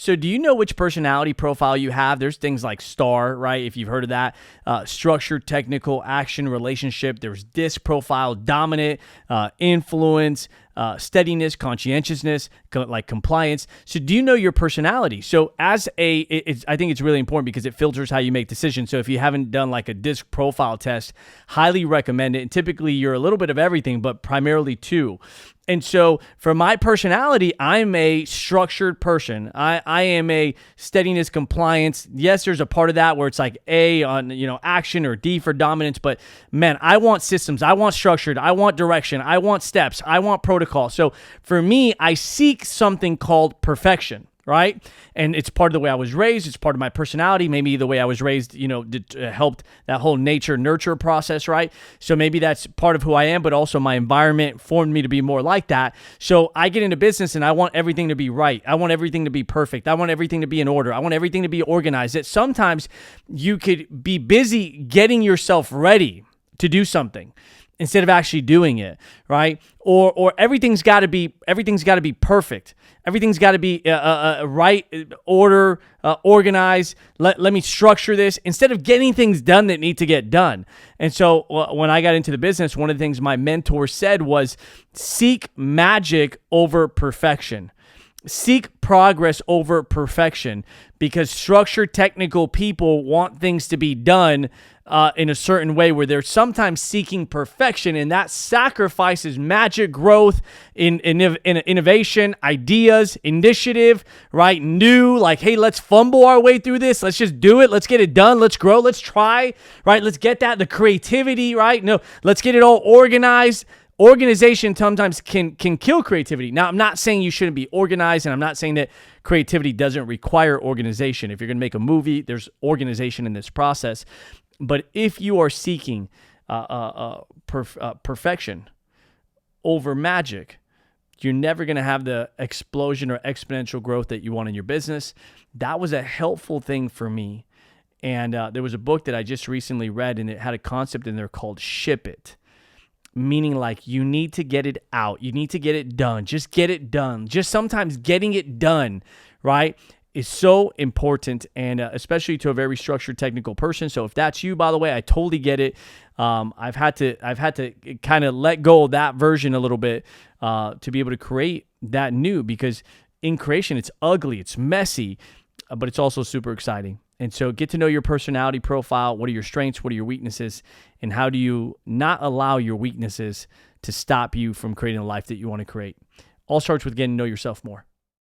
So do you know which personality profile you have? There's things like STAR, right? If you've heard of that, structure, technical, action, relationship. There's DISC profile, dominant, influence, steadiness, conscientiousness, like compliance. So do you know your personality? So I think it's really important because it filters how you make decisions. So if you haven't done like a DISC profile test, highly recommend it. And typically you're a little bit of everything, but primarily two. And so for my personality, I'm a structured person. I am a steadiness, compliance. Yes, there's a part of that where it's like A on, action, or D for dominance. But man, I want systems. I want structured. I want direction. I want steps. I want protocol. So for me, I seek something called perfection. Right? And it's part of the way I was raised. It's part of my personality. Maybe the way I was raised, helped that whole nature nurture process, right? So maybe that's part of who I am, but also my environment formed me to be more like that. So I get into business and I want everything to be right. I want everything to be perfect. I want everything to be in order. I want everything to be organized. That sometimes you could be busy getting yourself ready to do something instead of actually doing it, right? Or everything's got to be perfect. Everything's got to be right order, organized. Let me structure this instead of getting things done that need to get done. And so when I got into the business, one of the things my mentor said was seek magic over perfection. Seek progress over perfection, because structured, technical people want things to be done in a certain way where they're sometimes seeking perfection, and that sacrifices magic, growth, in innovation, ideas, initiative, right? New, like, hey, let's fumble our way through this. Let's just do it. Let's get it done. Let's grow. Let's try, right? Let's get that, the creativity, right? No, let's get it all organized. Organization sometimes can kill creativity. Now, I'm not saying you shouldn't be organized, and I'm not saying that creativity doesn't require organization. If you're going to make a movie, there's organization in this process. But if you are seeking perfection over magic, you're never going to have the explosion or exponential growth that you want in your business. That was a helpful thing for me. And there was a book that I just recently read, and it had a concept in there called ship it. Meaning like you need to get it out. You need to get it done. Just get it done. Just sometimes getting it done, right, is so important, and especially to a very structured technical person. So if that's you, by the way, I totally get it. I've had to kind of let go of that version a little bit to be able to create that new, because in creation, it's ugly, it's messy, but it's also super exciting. And so get to know your personality profile. What are your strengths? What are your weaknesses? And how do you not allow your weaknesses to stop you from creating a life that you want to create? All starts with getting to know yourself more.